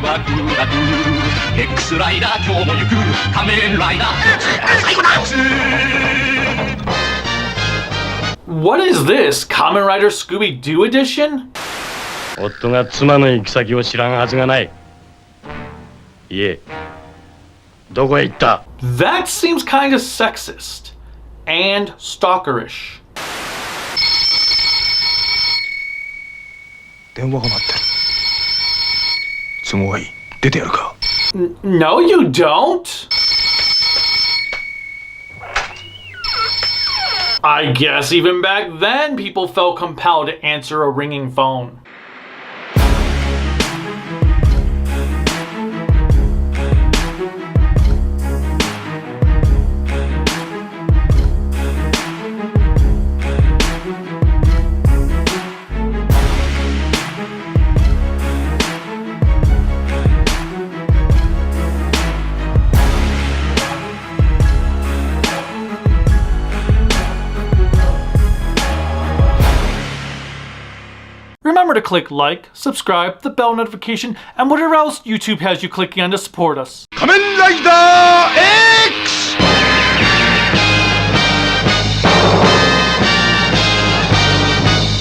は空楽 X ライダー今日も行く仮面ライダー最後だ What is this? Kamen Rider Scooby-Doo edition? 夫が妻の行き先を知らんはずがない。いえ、どこへ行った? That seems kind of sexist and stalkerish. 電話が鳴ってる。都合がいい。出てやるか。No, you don't. I guess even back then, people felt compelled to answer a ringing phone. Remember to click like, subscribe, the bell notification, and whatever else YouTube has you clicking on to support us. Kamen Rider X!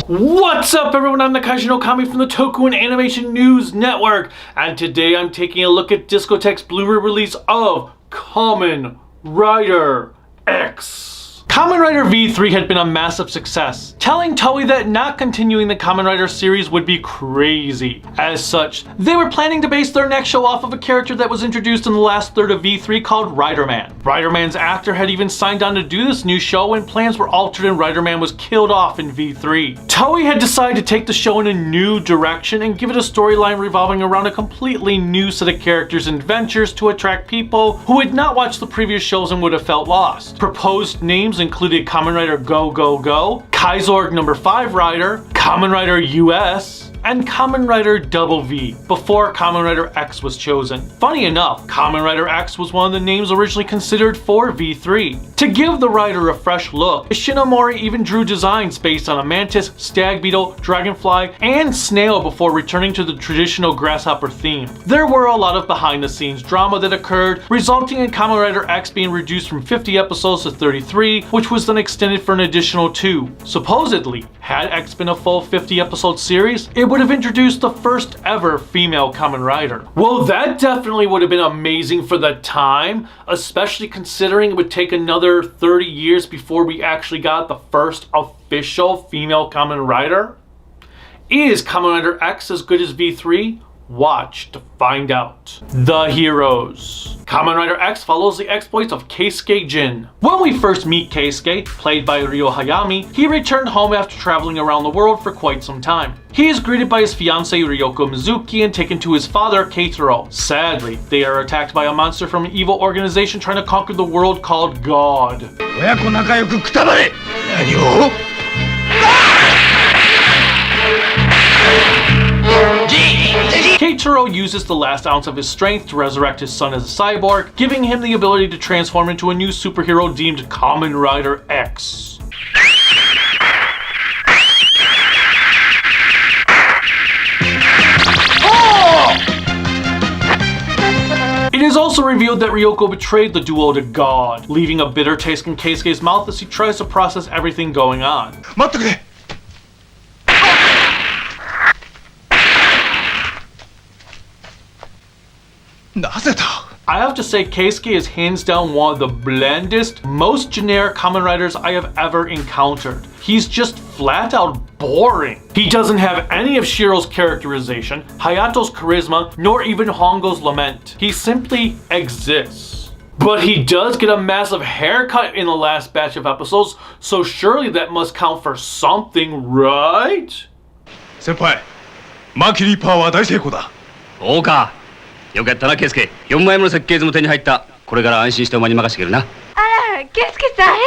What's up everyone, I'm Nakashi no Kami from the Toku and Animation News Network, and today I'm taking a look at Discotek's Blu-ray release of Kamen Rider X. Kamen Rider V3 had been a massive success, telling Toei that not continuing the Kamen Rider series would be crazy. As such, they were planning to base their next show off of a character that was introduced in the last third of V3 called Riderman. Riderman's actor had even signed on to do this new show when plans were altered and Riderman was killed off in V3. Toei had decided to take the show in a new direction and give it a storyline revolving around a completely new set of characters and adventures to attract people who had not watched the previous shows and would have felt lost. Proposed names included Kamen Rider Go Go Go, Kaizorg No. 5 Rider, Kamen Rider US, and Kamen Rider DoubleV before Kamen Rider X was chosen. Funny enough, Kamen Rider X was one of the names originally considered for V3. To give the rider a fresh look, Ishinomori even drew designs based on a mantis, stag beetle, dragonfly, and snail before returning to the traditional grasshopper theme. There were a lot of behind-the-scenes drama that occurred, resulting in Kamen Rider X being reduced from 50 episodes to 33, which was then extended for an additional 2. Supposedly, had X been a full 50-episode series, it would have introduced the first ever female Kamen Rider. Well, that definitely would have been amazing for the time, especially considering it would take another 30 years before we actually got the first official female Kamen Rider. Is Kamen Rider X as good as V3? Watch to find out. The heroes. Kamen Rider X follows the exploits of Keisuke Jin. When we first meet Keisuke, played by Ryo Hayami, he returned home after traveling around the world for quite some time. He is greeted by his fiancée Ryoko Mizuki and taken to his father Keitaro. Sadly, they are attacked by a monster from an evil organization trying to conquer the world called God. Keitaro uses the last ounce of his strength to resurrect his son as a cyborg, giving him the ability to transform into a new superhero deemed Kamen Rider X. It is also revealed that Ryoko betrayed the duo to God, leaving a bitter taste in Keisuke's mouth as he tries to process everything going on. I have to say, Keisuke is hands down one of the blandest, most generic Kamen Riders I have ever encountered. He's just flat out boring. He doesn't have any of Shiro's characterization, Hayato's charisma, nor even Hongo's lament. He simply exists. But he does get a massive haircut in the last batch of episodes, so surely that must count for something, right? Senpai, Makiri Power は大成功だ。そうか。よかったな、ケイスケ。4枚もの設計図も手に入った。これから安心してお前に任せてくれな。あら、ケイスケさん、い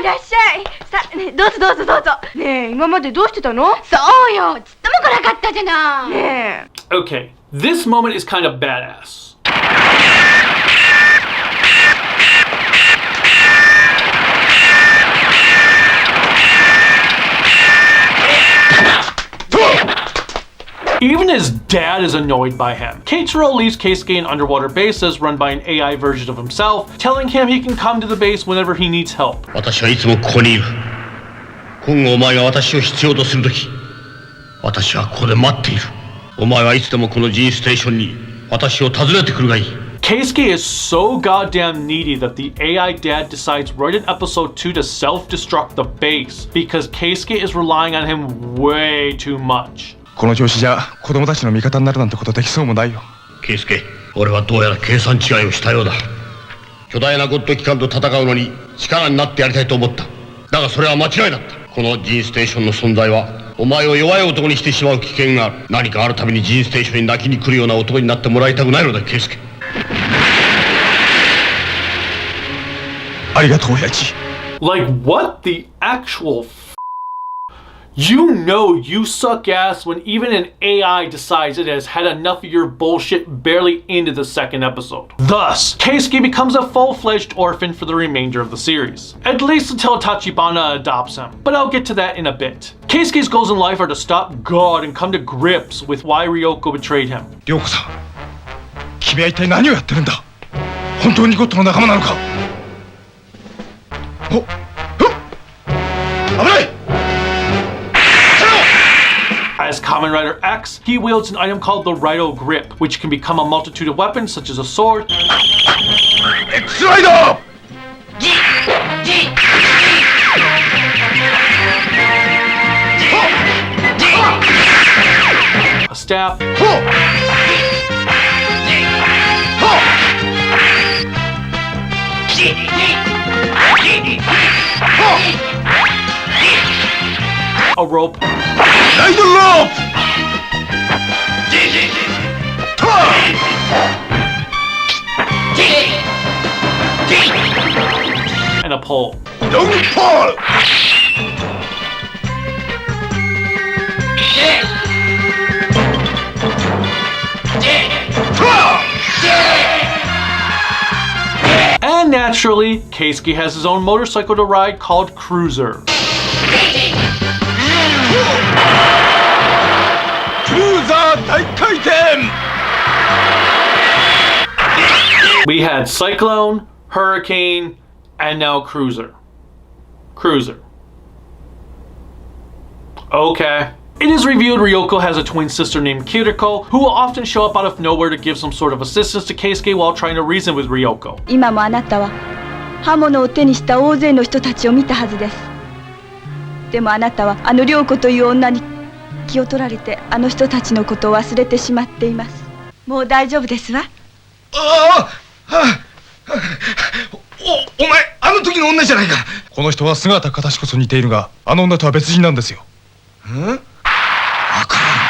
らっしゃい。さ、ね、どうぞどうぞどうぞ。ねえ、今までどうしてたの？そうよ、ちっとも来なかったじゃない。ねえ。Okay, this moment is kind of badass. Even his dad is annoyed by him. Keiichiro leaves Keisuke in underwater bases run by an AI version of himself, telling him he can come to the base whenever he needs help. 私はいつもここにいる。今後お前が私を必要とするとき、私はここで待っている。お前はいつでもこのGステーションに私を訪ねてくるがいい。Keisuke is so goddamn needy that the AI dad decides right in episode 2 to self-destruct the base because Keisuke is relying on him way too much. この調子じゃ子供たちの味方になるなんてことできそうもないよ。ケイスケ、俺はどうやら計算違いをしたようだ。巨大なゴッド機関と戦うのに力になってやりたいと思った。だがそれは間違いだった。このGステーションの存在はお前を弱い男にしてしまう危険がある。何かあるたびにGステーションに泣きに来るような男になってもらいたくないのだ、ケイスケ。ありがとう、親父。Like, what the actual You know you suck ass when even an AI decides it has had enough of your bullshit barely into the second episode. Thus, Keisuke becomes a full-fledged orphan for the remainder of the series. At least until Tachibana adopts him, but I'll get to that in a bit. Keisuke's goals in life are to stop God and come to grips with why Ryoko betrayed him. 涼子さん、君は一体何をやってるんだ。本当にゴッドの仲間なのか。お、危ない。As Kamen Rider X, he wields an item called the Ridol Grip, which can become a multitude of weapons such as a sword, X Rider! a staff, a rope, Rider rope! and a pole. Long pole! And naturally, Keisuke has his own motorcycle to ride called Cruiser. Cruiser 大回転! We had Cyclone, Hurricane, and now Cruiser. Cruiser. Okay. It is revealed Ryoko has a twin sister named Kiriko, who will often show up out of nowhere to give some sort of assistance to Keisuke while trying to reason with Ryoko. 今もあなたは刃物を手にした大勢の人たちを見たはずです。でもあなたはあの涼子という女に気を取られてあの人たちのことを忘れてしまっています。もう大丈夫ですわ。お前、あの時の女じゃないか。この人は姿形こそ似ているが、あの女とは別人なんですよ。わからん。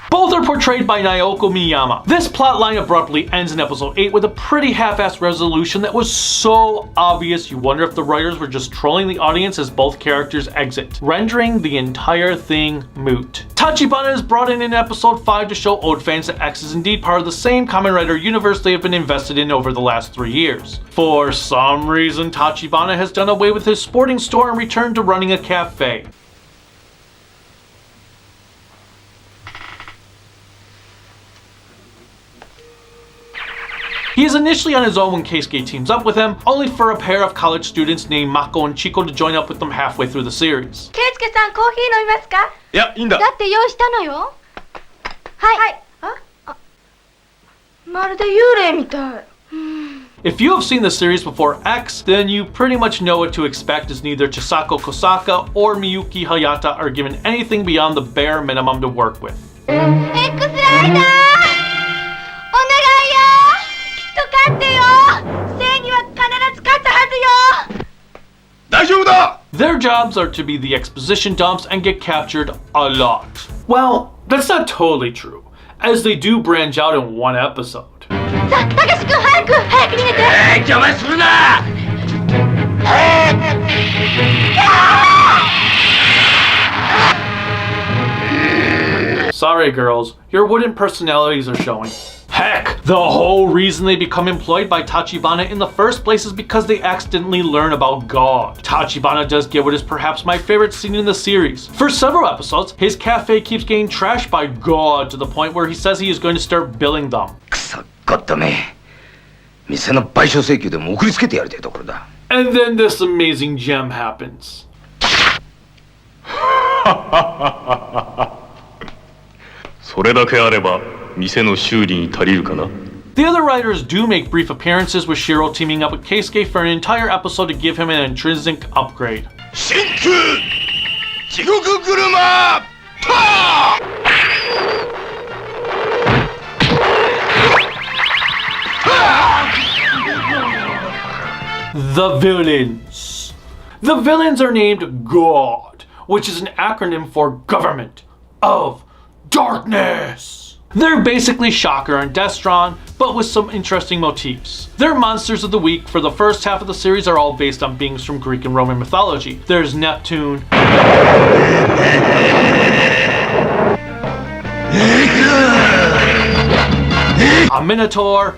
Both are portrayed by Naoko Miyama. This plotline abruptly ends in episode 8 with a pretty half-assed resolution that was so obvious you wonder if the writers were just trolling the audience as both characters exit, rendering the entire thing moot. Tachibana is brought in episode 5 to show old fans that X is indeed part of the same Kamen Rider universe they have been invested in over the last 3 years. For some reason, Tachibana has done away with his sporting store and returned to running a cafe. He is initially on his own when Keisuke teams up with him, only for a pair of college students named Mako and Chico to join up with them halfway through the series. ケイスケさん、コーヒー飲みますか？いや、いいんだ。だって用意したのよ。はい。まるで幽霊みたい。If you have seen the series before X, then you pretty much know what to expect as neither Chisako Kosaka or Miyuki Hayata are given anything beyond the bare minimum to work with. X ライダー！お願いよ！きっと勝ってよ！正義は必ず勝つはずよ！大丈夫だ! Their jobs are to be the exposition dumps and get captured a lot. Well, that's not totally true, as they do branch out in one episode. さあ、たかしくん早く逃げて！邪魔するな! Sorry girls, your wooden personalities are showing. Heck, the whole reason they become employed by Tachibana in the first place is because they accidentally learn about God. Tachibana does get what is perhaps my favorite scene in the series. For several episodes, his cafe keeps getting trashed by God to the point where he says he is going to start billing them. くそ、ゴッドめ。店の賠償請求でも送りつけてやりたいところだ。And then this amazing gem happens. それだけあれば店の修理に足りるかな。 The other riders do make brief appearances, with Shiro teaming up with Keisuke for an entire episode to give him an intrinsic upgrade. 真空地獄車パー The villains. The villains are named God, which is an acronym for Government of Darkness. They're basically Shocker and Destron, but with some interesting motifs. Their monsters of the week for the first half of the series are all based on beings from Greek and Roman mythology. There's Neptune, a Minotaur,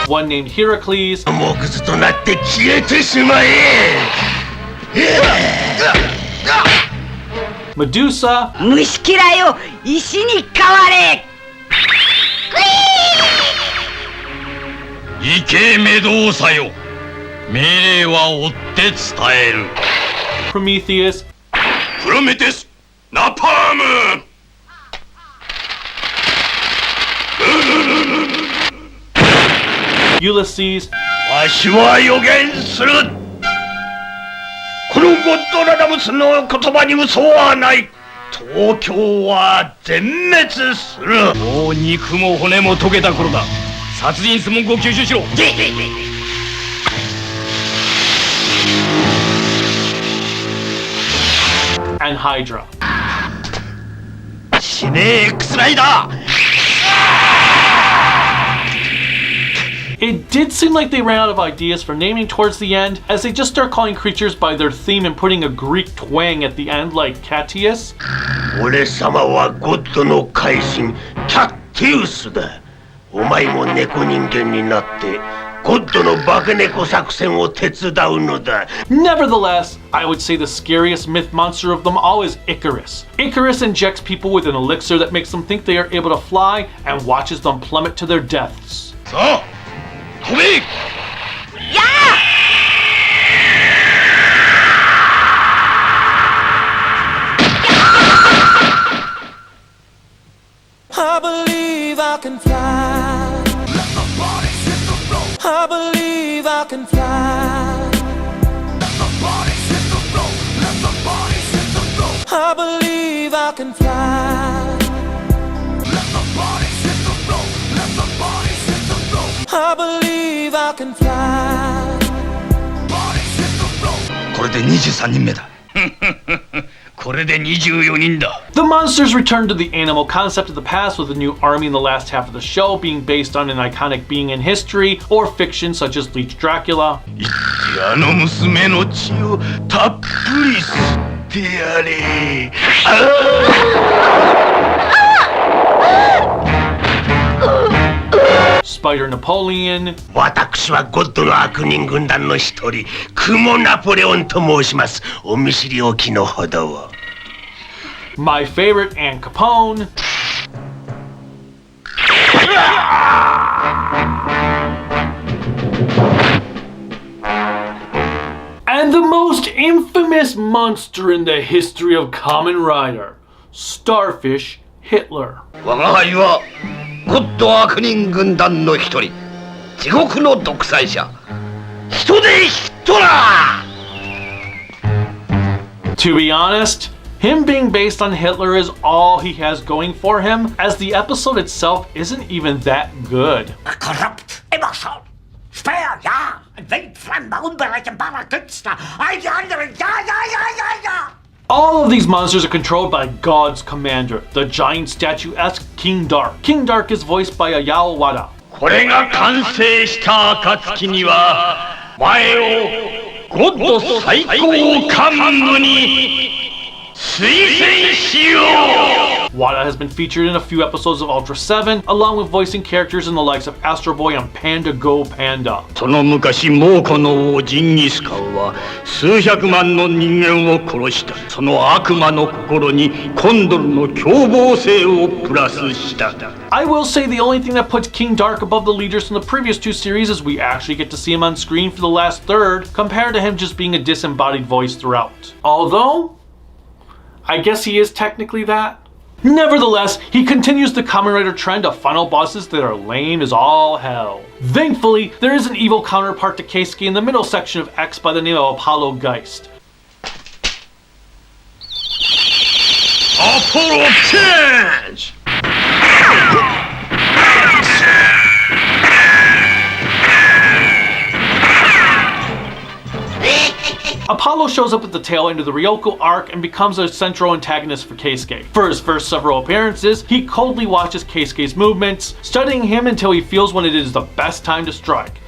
one named Heracles, もうくずとなって消えてしまえ Medusa, 虫嫌いを石に変われ。イケメドウサよ命令は追って伝える Prometheus, プロメテスナパーム Ulysses, わしは予言するこのゴッドラダムスの言葉に嘘はない東京は全滅するもう肉も骨も溶けた頃だ殺人質問ご吸収しろ and Hydra. 死ねえ X ライダー It did seem like they ran out of ideas for naming towards the end, as they just start calling creatures by their theme and putting a Greek twang at the end like Catius. 俺様はゴッドの化身キャッティウスだお前も猫人間になってゴッドの化け猫作戦を手伝うのだ Nevertheless, I would say the scariest myth monster of them all is Icarus. Icarus injects people with an elixir that makes them think they are able to fly and watches them plummet to their deaths. さあ飛べ I believe I can fly. Let the bodies hit the road. I believe I can fly. Let the bodies hit the road. Let the bodies hit the road. I believe I can fly. Let the bodies hit the road. Let the bodies hit the road. I believe I can fly. Bodies hit the road. これで23人目だこれで24人だ The monsters return to the animal concept of the past, with a new army in the last half of the show being based on an iconic being in history or fiction such as Leech Dracula. あの娘の血をたっぷり吸ってやれ Spider Napoleon, 私はゴッドの悪人軍団の一人クモナポレオンと申しますお見知りおきのほどを my favorite, Anne Capone, and the most infamous monster in the history of Kamen Rider, Starfish Hitler. 我が輩はゴッド悪人軍団の一人地獄の独裁者人でヒットラー To be honest, him being based on Hitler is all he has going for him, as the episode itself isn't even that good. Korrupt, immer schon. Speer, ja. Wildfremder, unberechenbarer Künstler. All die anderen, ja. All of these monsters are controlled by God's commander, the giant statuesque King Dark. King Dark is voiced by Ayao Wada. これが完成した暁には前をゴッド最高幹部に推薦しよう。 Wada has been featured in a few episodes of Ultra 7, along with voicing characters in the likes of Astro Boy and Panda Go Panda. その昔猛虎の王ジンギスカンは数百万の人間を殺した。その悪魔の心にコンドルの凶暴性をプラスした。 I will say the only thing that puts King Dark above the leaders from the previous two series is we actually get to see him on screen for the last third, compared to him just being a disembodied voice throughout. Although, I guess he is technically that. Nevertheless, he continues the Kamen Rider trend of final bosses that are lame as all hell. Thankfully, there is an evil counterpart to Keisuke in the middle section of X by the name of Apollo Geist. Apollo change! Apollo shows up at the tail end of the Ryoko arc and becomes a central antagonist for Keisuke. For his first several appearances, he coldly watches Keisuke's movements, studying him until he feels when it is the best time to strike.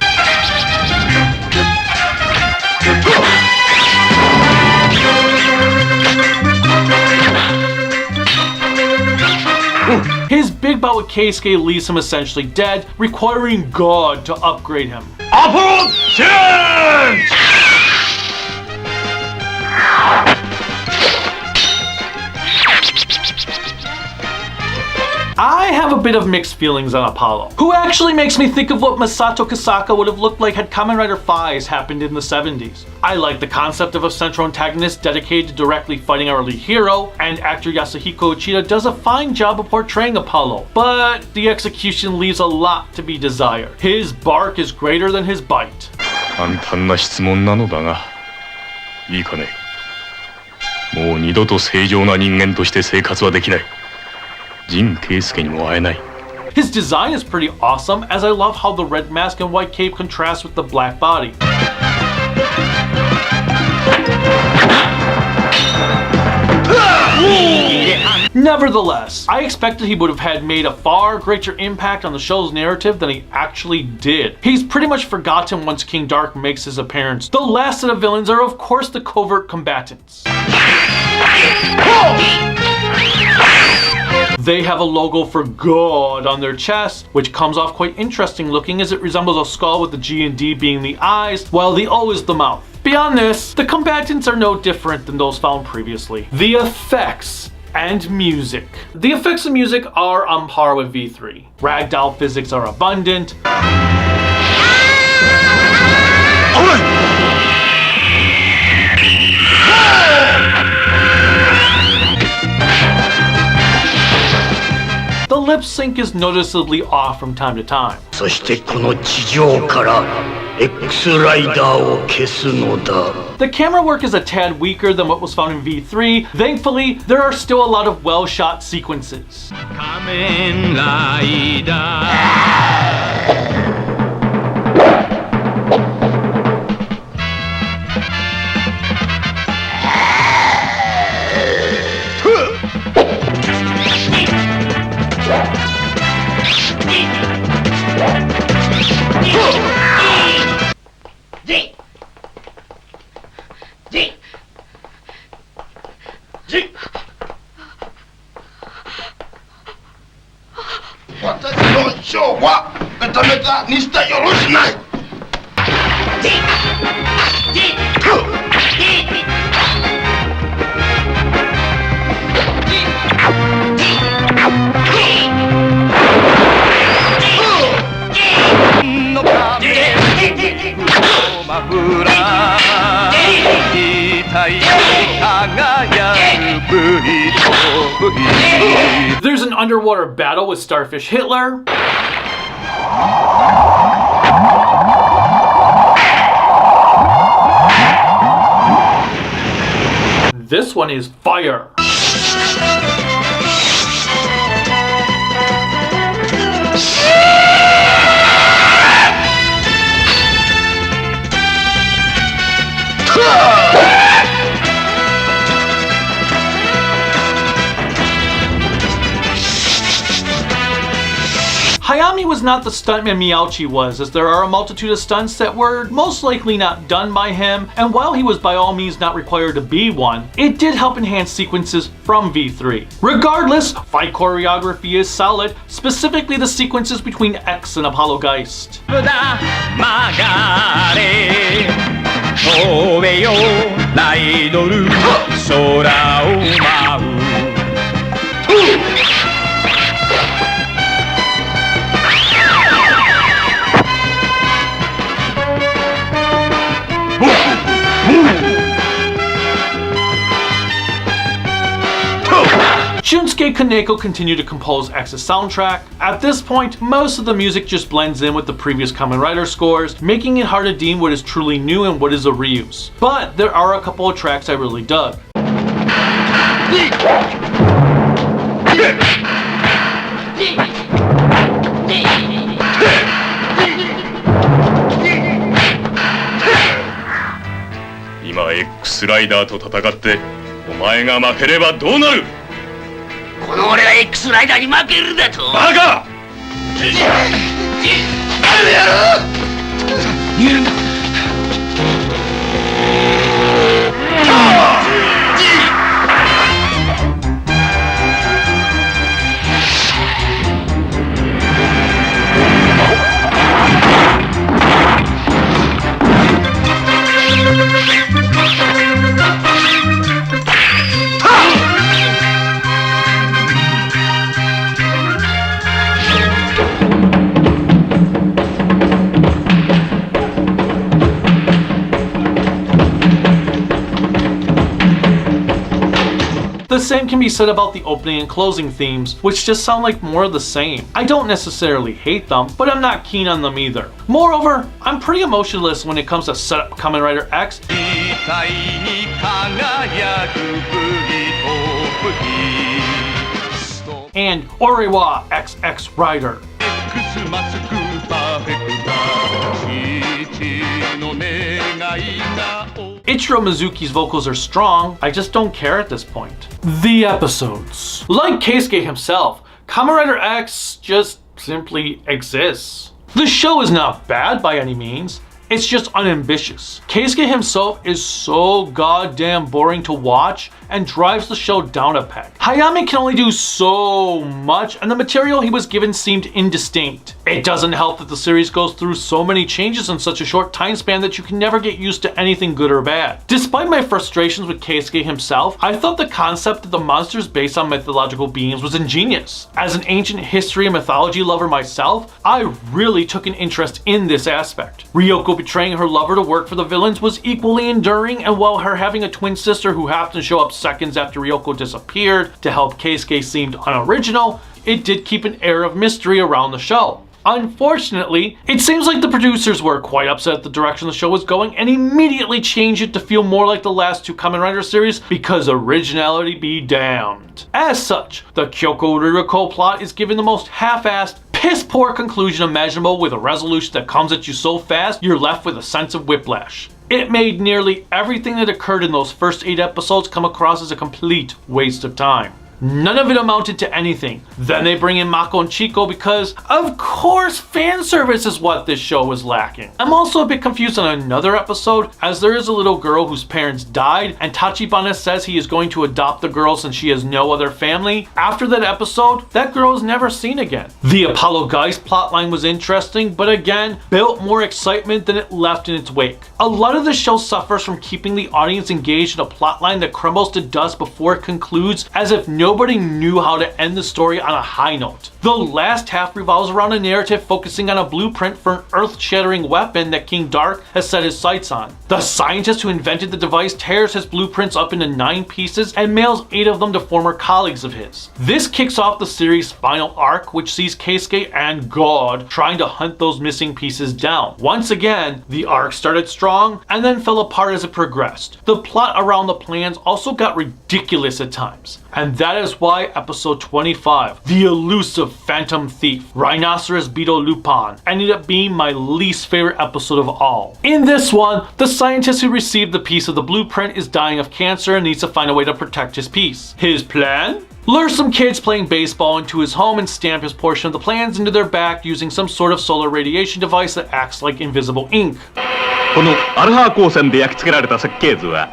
His big bout with Keisuke leaves him essentially dead, requiring God to upgrade him. Apollo change! I have a bit of mixed feelings on Apollo, who actually makes me think of what Masato Kasaka would have looked like had Kamen Rider V happened in the 70s. I like the concept of a central antagonist dedicated to directly fighting our lead hero, and actor Yasuhiko Uchida does a fine job of portraying Apollo, but the execution leaves a lot to be desired. His bark is greater than his bite. 簡単な質問なのだが、いいかね。もう二度と正常な人間として生活はできない。陣圭介にも会えない。 His design is pretty awesome, as I love how the red mask and white cape contrast with the black body. Nevertheless, I expected he would have had made a far greater impact on the show's narrative than he actually did. He's pretty much forgotten once King Dark makes his appearance. The last set of villains are of course the covert combatants. They have a logo for God on their chest, which comes off quite interesting looking as it resembles a skull with the G and D being the eyes, while the O is the mouth. Beyond this, the combatants are no different than those found previously. The effects and music. The effects and music are on par with V3. Ragdoll physics are abundant. The lip sync is noticeably off from time to time. そしてこの地上から X ライダーを消すのだ。 The camera work is a tad weaker than what was found in V3. Thankfully, there are still a lot of well-shot sequences. Kamen Rider. There's an underwater battle with Starfish Hitler. This one is fire. Hayami was was not the stuntman Miyauchi was, as there are a multitude of stunts that were most likely not done by him, and while he was by all means not required to be one, it did help enhance sequences from V3. Regardless, fight choreography is solid, specifically the sequences between X and Apollo Geist. Shunsuke Kaneko continued to compose X's soundtrack. At this point, most of the music just blends in with the previous Kamen Rider scores, making it hard to deem what is truly new and what is a reuse. But there are a couple of tracks I really dug. Now X ライダーと戦ってお前が負ければどうなる？この俺が X ライダーに負けるだと？バカ！逃げるんだ。The same can be said about the opening and closing themes, which just sound like more of the same. I don't necessarily hate them, but I'm not keen on them either. Moreover, I'm pretty emotionless when it comes to set up Kamen Rider X and Orewa XX Rider. Ichiro Mizuki's vocals are strong, I just don't care at this point. The episodes. Like Keisuke himself, Kamen Rider X just simply exists. The show is not bad by any means, it's just unambitious. Keisuke himself is so goddamn boring to watch and drives the show down a peg. Hayami can only do so much, and the material he was given seemed indistinct. It doesn't help that the series goes through so many changes in such a short time span that you can never get used to anything good or bad. Despite my frustrations with Keisuke himself, I thought the concept of the monsters based on mythological beings was ingenious. As an ancient history and mythology lover myself, I really took an interest in this aspect. Ryoko betraying her lover to work for the villains was equally enduring, and while her having a twin sister who happened to show up seconds after Ryoko disappeared to help Keisuke seemed unoriginal, it did keep an air of mystery around the show. Unfortunately, it seems like the producers were quite upset at the direction the show was going and immediately changed it to feel more like the last two Kamen Rider series because originality be damned. As such, the Kyoko Ririko plot is given the most half-assed, piss-poor conclusion imaginable with a resolution that comes at you so fast you're left with a sense of whiplash. It made nearly everything that occurred in those first 8 episodes come across as a complete waste of time. None of it amounted to anything. Then they bring in Mako and Chico because, of course, fan service is what this show was lacking. I'm also a bit confused on another episode, as there is a little girl whose parents died, and Tachibana says he is going to adopt the girl since she has no other family. After that episode, that girl is never seen again. The Apollo Geist plotline was interesting, but again, built more excitement than it left in its wake. A lot of the show suffers from keeping the audience engaged in a plotline that crumbles to dust before it concludes, as if nobody knew how to end the story on a high note. The last half revolves around a narrative focusing on a blueprint for an earth-shattering weapon that King Dark has set his sights on. The scientist who invented the device tears his blueprints up into 9 pieces and mails 8 of them to former colleagues of his. This kicks off the series' final arc, which sees Keisuke and God trying to hunt those missing pieces down. Once again, the arc started strong and then fell apart as it progressed. The plot around the plans also got ridiculous at times, and that That is why episode 25, The Elusive Phantom Thief, Rhinoceros Beetle Lupin, ended up being my least favorite episode of all. In this one, the scientist who received the piece of the blueprint is dying of cancer and needs to find a way to protect his piece. His plan? Lure some kids playing baseball into his home and stamp his portion of the plans into their back using some sort of solar radiation device that acts like invisible ink. このアルファ光線で焼き付けられた設計図は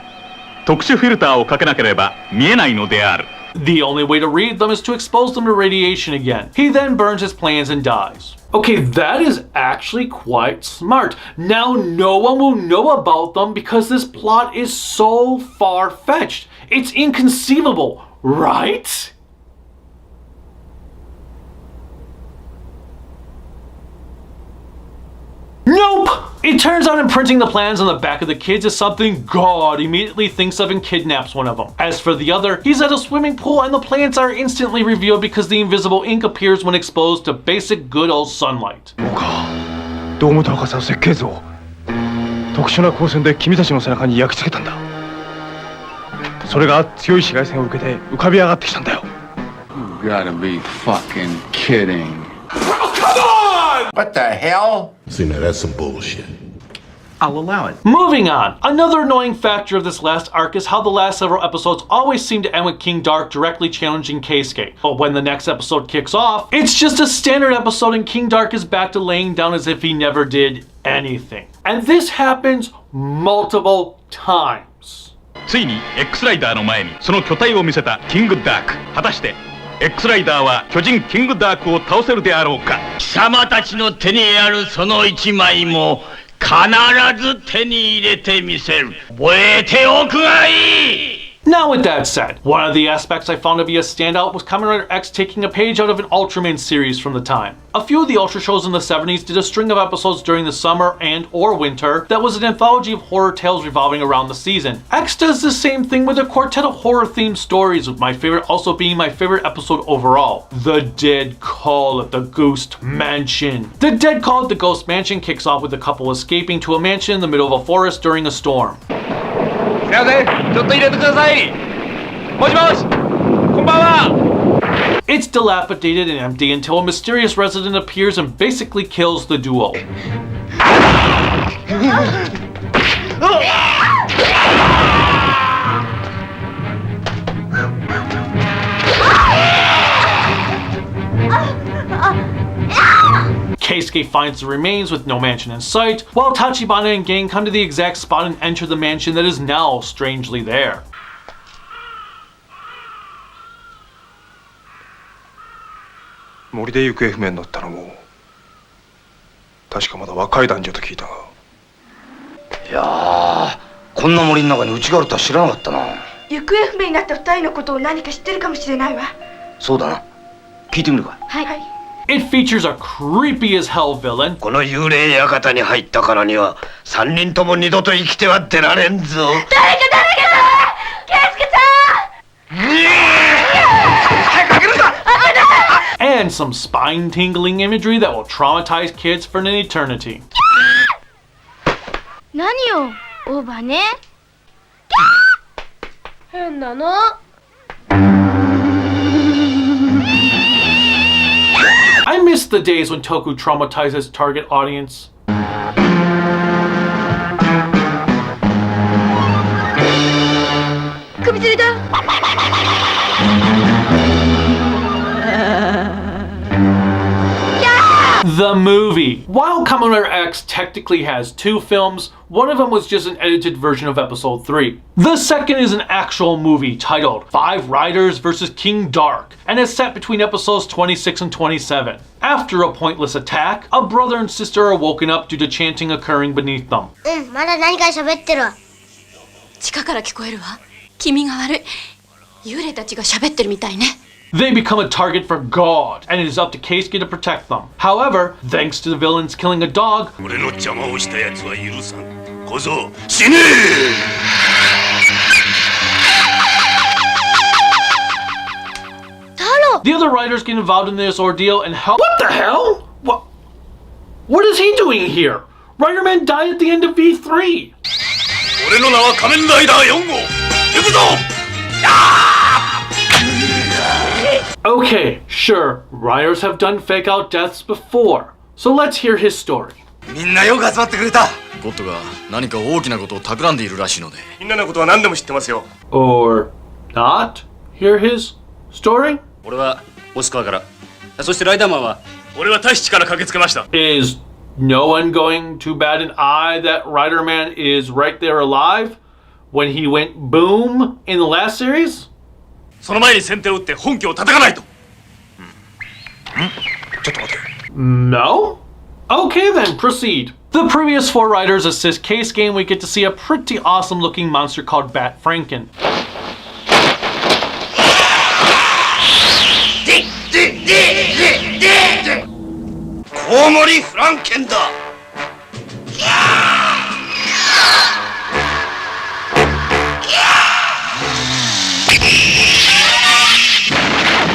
特殊フィルターをかけなければ見えないのである。 The only way to read them is to expose them to radiation again. He then burns his plans and dies. Okay, that is actually quite smart. Now no one will know about them because this plot is so far-fetched. It's inconceivable, right? Nope! It turns out imprinting the plans on the back of the kids is something God immediately thinks of and kidnaps one of them. As for the other, he's at a swimming pool and the plans are instantly revealed because the invisible ink appears when exposed to basic good old sunlight. 堂本博士の設計図を特殊な光線で君たちの背中に焼き付けたんだ。それが強い紫外線を受けて浮かび上がってきたんだよ。You gotta be fucking kidding. What the hell? See, now that's some bullshit. I'll allow it. Moving on, another annoying factor of this last arc is how the last several episodes always seem to end with King Dark directly challenging Keisuke. But when the next episode kicks off, it's just a standard episode and King Dark is back to laying down as if he never did anything. And this happens multiple times. ついに X ライダーの前にその巨体を見せたキングダーク。果たして X ライダーは巨人キングダークを倒せるであろうか。貴様たちの手にあるその一枚も必ず手に入れてみせる。覚えておくがいい。 Now with that said, one of the aspects I found to be a standout was Kamen Rider X taking a page out of an Ultraman series from the time. A few of the Ultra shows in the 70s did a string of episodes during the summer and or winter that was an anthology of horror tales revolving around the season. X does the same thing with a quartet of horror-themed stories, with my favorite also being my favorite episode overall, The Dead Call at the Ghost Mansion. The Dead Call at the Ghost Mansion kicks off with a couple escaping to a mansion in the middle of a forest during a storm. すいません、ちょっと入れてください。もしもし、こんばんは。 It's dilapidated and empty until a mysterious resident appears and basically kills the duo. Keisuke finds the remains with no mansion in sight, while Tachibana and gang come to the exact spot and enter the mansion that is now strangely there. 森で行方不明になったのも確かまだ若い男女と聞いたが。いやー、こんな森の中に家があるとは知らなかったな。行方不明になった二人のことを何か知ってるかもしれないわ。そうだな。聞いてみるか。はい。It features a creepy as hell villain. この幽霊館に入ったからには3人とも二度と生きては出られんぞ。誰かケイスケさん。早く開けるんだ。 And some spine-tingling imagery that will traumatize kids for an eternity. 何よ、オーバーね。変なの。I miss the days when Toku traumatized its target audience. The movie. While Kamen Rider X technically has 2 films, one of them was just an edited version of episode 3. The second is an actual movie titled 5 Riders vs. King Dark and is set between episodes 26 and 27. After a pointless attack, a brother and sister are woken up due to chanting occurring beneath them. まだ何か喋ってるわ。地下から聞こえるわ。君が悪い。幽霊たちが喋ってるみたいね。 They become a target for God, and it is up to Keisuke to protect them. However, thanks to the villains killing a dog, the other riders get involved in this ordeal and help. What the hell? What is he doing here? Riderman died at the end of V3. 俺の名は仮面ライダー4号。行くぞ。Okay, sure, riders have done fake out deaths before, so let's hear his story. みんなよく集まってくれた。ゴッドが何か大きなことを企んでいるらしいので。みんなのことは何でも知ってますよ。Or not hear his story? 俺はオスカーから。そしてライダーマンは俺は大使から駆けつけました。Is no one going to bat an eye that Riderman is right there alive when he went boom in the last series? その前に先手を打って本拠を叩かないと。ちょっと待て。No? Okay then, proceed. The previous 4 riders assist Keisuke, and we get to see a pretty awesome looking monster called Bat Franken. コウモリフランケンだ。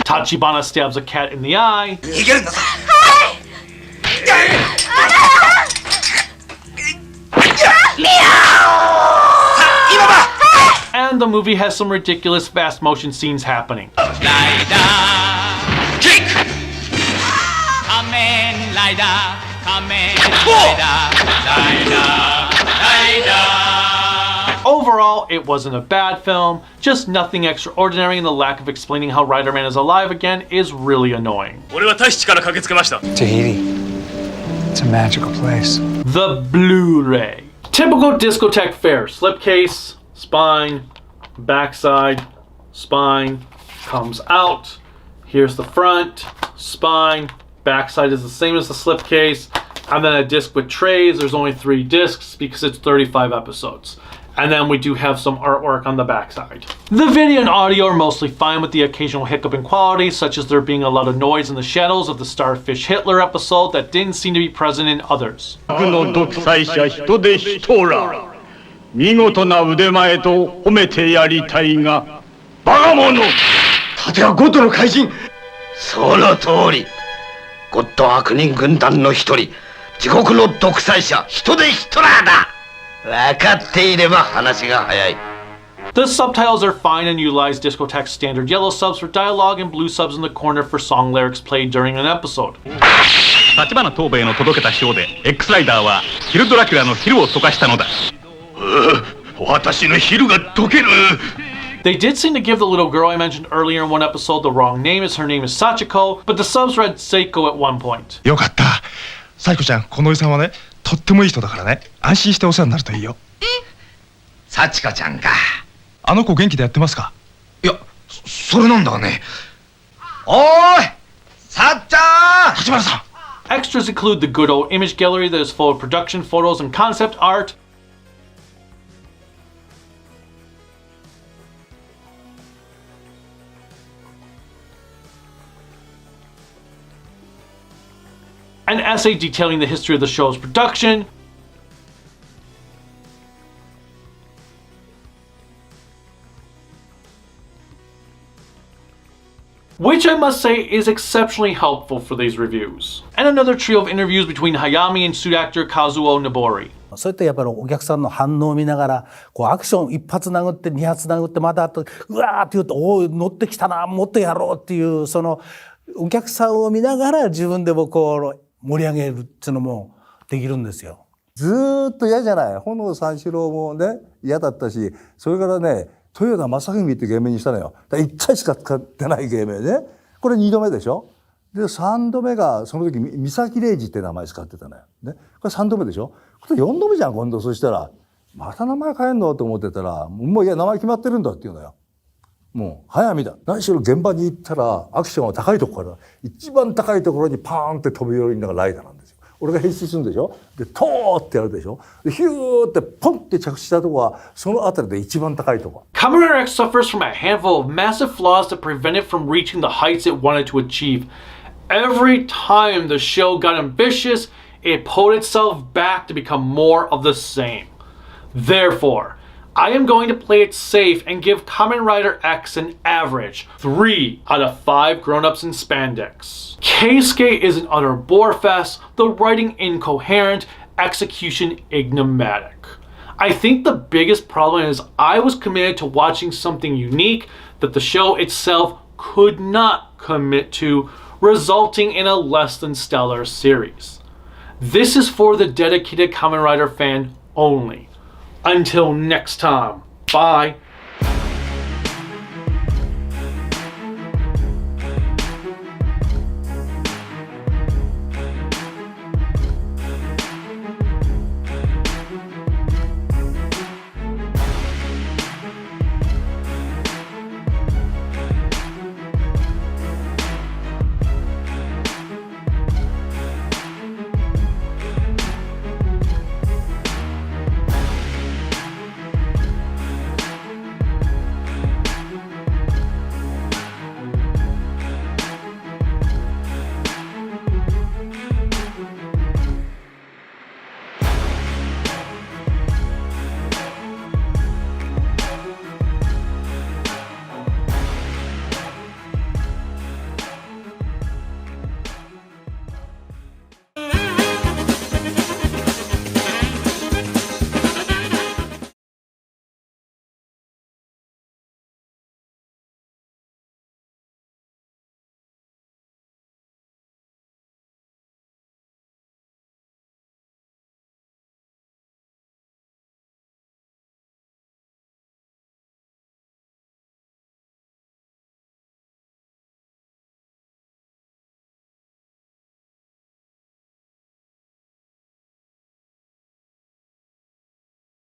Tachibana stabs a cat in the eye. 逃げるんだぞ。And the movie has some ridiculous fast motion scenes happening. Kick! Kamen Rider, Kamen Rider. Overall, it wasn't a bad film, just nothing extraordinary, and the lack of explaining how Riderman is alive again is really annoying. 俺は大使から駆けつけました。 Tahiti. It's a magical place. The Blu-ray. Typical discotheque fare. Slipcase, spine, backside, spine, comes out. Here's the front, spine, backside is the same as the slipcase, and then a disc with trays. There's only 3 discs because it's 35 episodes. And then we do have some artwork on the backside. The video and audio are mostly fine with the occasional hiccup in quality, such as there being a lot of noise in the shadows of the Starfish Hitler episode that didn't seem to be present in others. の独裁者人でヒトラー。見事な腕前と褒めてやりたいが、バカ者。盾はゴッドの怪人。その通り。ゴッド悪人軍団の一人、地獄の独裁者人でヒトラーだ。分かっていれば話が早い。 The subtitles are fine and utilize Discotheque's standard yellow subs for dialogue and blue subs in the corner for song lyrics played during an episode. 立花東兵衛の届けた賞で X ライダーはヒルドラキュラのヒルを溶かしたのだ。私のヒルが溶ける。 They did seem to give the little girl I mentioned earlier in one episode the wrong name, as her name is Sachiko, but the subs read Seiko at one point. よかった。サイコちゃん、このおじさんはね、とってもいい人だからね、安心してお世話になるといいよ。サチカちゃんか。あの子元気でやってますか？いや、それなんだがね。おーい、さっちゃん。立花さん。Extras include the good old image gallery that is full of production photos and concept art, an essay detailing the history of the show's production, which I must say is exceptionally helpful for these reviews, and another trio of interviews between Hayami and suit actor Kazuo Nobori. そういったやっぱりお客さんの反応を見ながらこうアクション1発殴って2発殴ってまたあとうわーって言うとおお乗ってきたなもっとやろうっていうそのお客さんを見ながら自分でもこう盛り上げるっていうのもできるんですよ。ずーっと嫌じゃない。炎三四郎もね嫌だったし、それからね豊田正文って芸名にしたのよ。1回しか使ってない芸名ね。これ2度目でしょ。で3度目がその時三崎礼二って名前使ってたのよ。ね、これ3度目でしょ。これ4度目じゃん今度。そしたらまた名前変えんのと思ってたらもういや名前決まってるんだっていうのよ。もう早見だ。何しろ現場に行ったらアクションは高いところから一番高いところにパーンって飛び降りるのがライダーなんですよ。俺が編集するんでしょ。でトーってやるでしょ。でヒューってポンって着地したとこはそのあたりで一番高いとこ。Kamen Rider X suffers from a handful of massive flaws that prevent it from reaching the heights it wanted to achieve. Every time the show got ambitious, it pulled itself back to become more of the same. Therefore, I am going to play it safe and give Kamen Rider X an average 3 out of 5 grown-ups in spandex. Keisuke is an utter bore fest, the writing incoherent, execution enigmatic. I think the biggest problem is I was committed to watching something unique that the show itself could not commit to, resulting in a less than stellar series. This is for the dedicated Kamen Rider fan only. Until next time, bye.